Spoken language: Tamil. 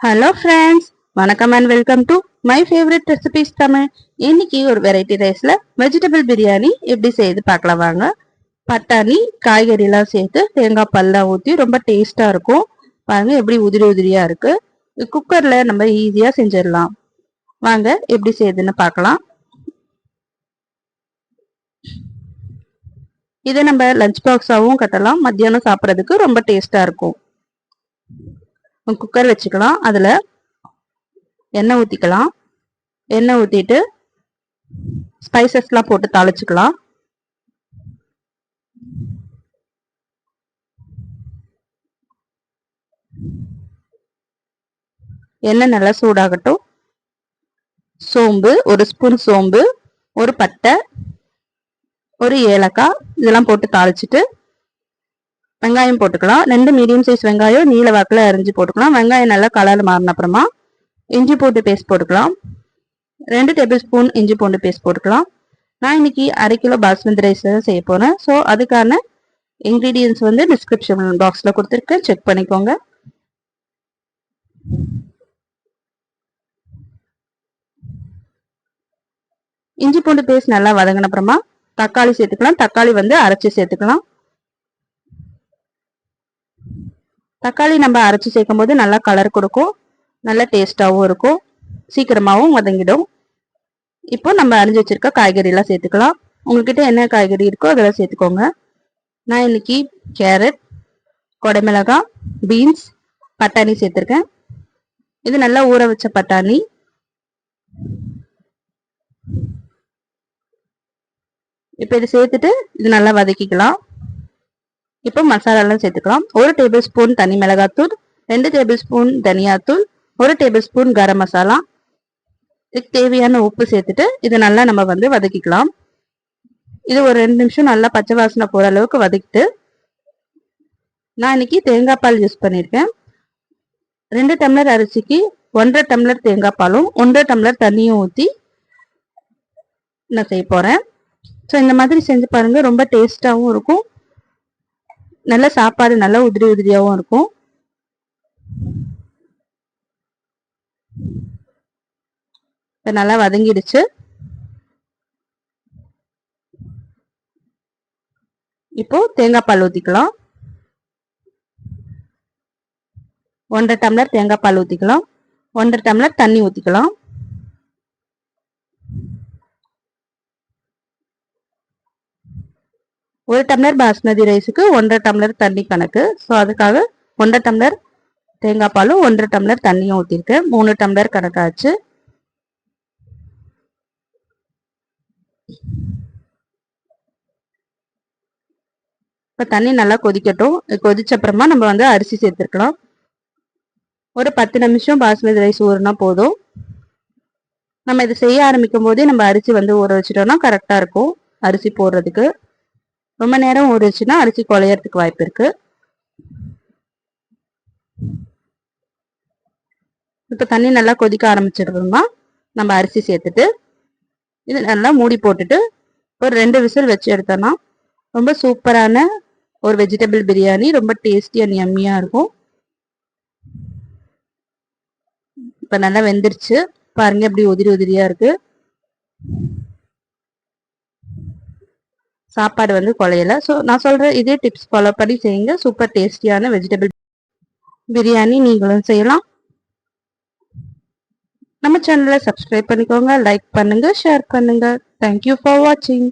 ஹலோ ஃப்ரெண்ட்ஸ், வணக்கம் and welcome to my favourite recipes Tamil. இன்னைக்கு ஒரு வெரைட்டி ரைஸ்ல வெஜிடபிள் பிரியாணி எப்படி செய்து பார்க்கலாம் வாங்க. பட்டாணி காய்கறிலாம் சேர்த்து தேங்காய் பல்லாம் ஊற்றி ரொம்ப டேஸ்டா இருக்கும். பாருங்க எப்படி உதிரி உதிரியா இருக்கு. குக்கர்ல நம்ம ஈஸியா செஞ்சிடலாம். வாங்க எப்படி செய்யுதுன்னு பார்க்கலாம். இதை நம்ம லஞ்ச் பாக்ஸாகவும் கட்டலாம். மத்தியானம் சாப்பிட்றதுக்கு ரொம்ப டேஸ்டா இருக்கும். குக்கர் வச்சுக்கலாம். அதுல எண்ணெய் ஊத்திக்கலாம். எண்ணெய் ஊத்திட்டு ஸ்பைசஸ்லாம் போட்டு தாளிச்சுக்கலாம். எண்ணெய் நல்லா சூடாகட்டும். சோம்பு, ஒரு ஸ்பூன் சோம்பு, ஒரு பட்டை, ஒரு ஏலக்காய் இதெல்லாம் போட்டு தாளிச்சுட்டு வெங்காயம் போட்டுக்கலாம். 2 மீடியம் சைஸ் வெங்காயம் நீல வாக்கில் அரிஞ்சு போட்டுக்கலாம். வெங்காயம் நல்லா கலர் மாறின அப்புறமா இஞ்சி பூண்டு பேஸ்ட் போட்டுக்கலாம். 2 டேபிள் ஸ்பூன் இஞ்சி பூண்டு பேஸ்ட் போட்டுக்கலாம். நான் இன்னைக்கு 1/2 கிலோ பாஸ்மதி ரைஸ் செய்ய போறேன். ஸோ அதுக்கான இன்க்ரீடியன்ஸ் வந்து டிஸ்கிரிப்ஷன் பாக்ஸில் கொடுத்துருக்கேன், செக் பண்ணிக்கோங்க. இஞ்சி பூண்டு பேஸ்ட் நல்லா வதங்கின அப்புறமா தக்காளி சேர்த்துக்கலாம். தக்காளி வந்து அரைச்சி சேர்த்துக்கலாம். தக்காளி நம்ம அரைச்சி சேர்க்கும் போது நல்லா கலர் கொடுக்கும், நல்ல டேஸ்டாகவும் இருக்கும், சீக்கிரமாகவும் வதங்கிடும். இப்போ நம்ம அரிஞ்சு வச்சிருக்க காய்கறி எல்லாம் சேர்த்துக்கலாம். உங்ககிட்ட என்ன காய்கறி இருக்கோ அதெல்லாம் சேர்த்துக்கோங்க. நான் இன்னைக்கு கேரட், கொடைமிளகாய், பீன்ஸ், பட்டாணி சேர்த்துருக்கேன். இது நல்லா ஊற வச்ச பட்டாணி. இப்போ இது சேர்த்துட்டு இது நல்லா வதக்கிக்கலாம். இப்போ மசாலாலாம் சேர்த்துக்கலாம். 1 டேபிள் ஸ்பூன் தனி மிளகாத்தூள், 2 டேபிள் ஸ்பூன் தனியாத்தூள், 1 டேபிள் ஸ்பூன் கரம் மசாலா, இதுக்கு தேவையான உப்பு சேர்த்துட்டு இது நல்லா நம்ம வந்து வதக்கிக்கலாம். இது ஒரு 2 நிமிஷம் நல்லா பச்சை வாசனை போற அளவுக்கு வதக்கிட்டு, நான் இன்னைக்கு தேங்காய் பால் யூஸ் பண்ணியிருக்கேன். 2 டம்ளர் அரிசிக்கு 1.5 டம்ளர் தேங்காய் பாலும் 1.5 டம்ளர் தண்ணியும் ஊற்றி நான் செய்ய போறேன். ஸோ இந்த மாதிரி செஞ்சு பாருங்க, ரொம்ப டேஸ்டாகவும் இருக்கும், நல்ல சாப்பாடு நல்லா உதிரி உதிரியாகவும் இருக்கும். நல்லா வதங்கிடுச்சு. இப்போ தேங்காய் பால் ஊற்றிக்கலாம். 1.5 டம்ளர் தேங்காய் பால் ஊற்றிக்கலாம். 1.5 டம்ளர் தண்ணி ஊற்றிக்கலாம். ஒரு டம்ளர் பாஸ்மதி ரைஸுக்கு 1.5 டம்ளர் தண்ணி கணக்கு. ஸோ அதுக்காக 1.5 டம்ளர் தேங்காய் பாலும் 1.5 டம்ளர் தண்ணியும் ஊற்றிருக்கேன். 3 டம்ளர் கணக்காச்சு. இப்போ தண்ணி நல்லா கொதிக்கட்டும். கொதிச்ச அப்புறமா நம்ம வந்து அரிசி சேர்த்துருக்கலாம். ஒரு 10 நிமிஷம் பாஸ்மதி ரைஸ் ஊறினா போதும். நம்ம இதை செய்ய ஆரம்பிக்கும் போதே நம்ம அரிசி வந்து ஊற வச்சிட்டோம்னா கரெக்டாக இருக்கும். அரிசி போடுறதுக்கு ரொம்ப நேரம் ஊறிச்சுன்னா அரிசி குழையறதுக்கு வாய்ப்பு இருக்கு. இப்போ தண்ணி நல்லா கொதிக்க ஆரம்பிச்சிடுறோம்னா நம்ம அரிசி சேர்த்துட்டு இது நல்லா மூடி போட்டுட்டு ஒரு 2 விசில் வச்சு எடுத்தோம்னா ரொம்ப சூப்பரான ஒரு வெஜிடபிள் பிரியாணி, ரொம்ப டேஸ்டி அண்ட் யம்மியா இருக்கும். இப்போ நல்லா வெந்துருச்சு பாருங்க, எப்படி உதிரி உதிரியா இருக்கு. சாப்பாடு வந்து குழையல. ஸோ நான் சொல்ற இதே டிப்ஸ் ஃபாலோ பண்ணி செய்யுங்க. சூப்பர் டேஸ்டியான வெஜிடபிள் பிரியாணி நீங்களும் செய்யலாம். நம்ம சேனலை சப்ஸ்கிரைப் பண்ணிக்கோங்க, லைக் பண்ணுங்க, ஷேர் பண்ணுங்க. தேங்க்யூ ஃபார் வாட்சிங்.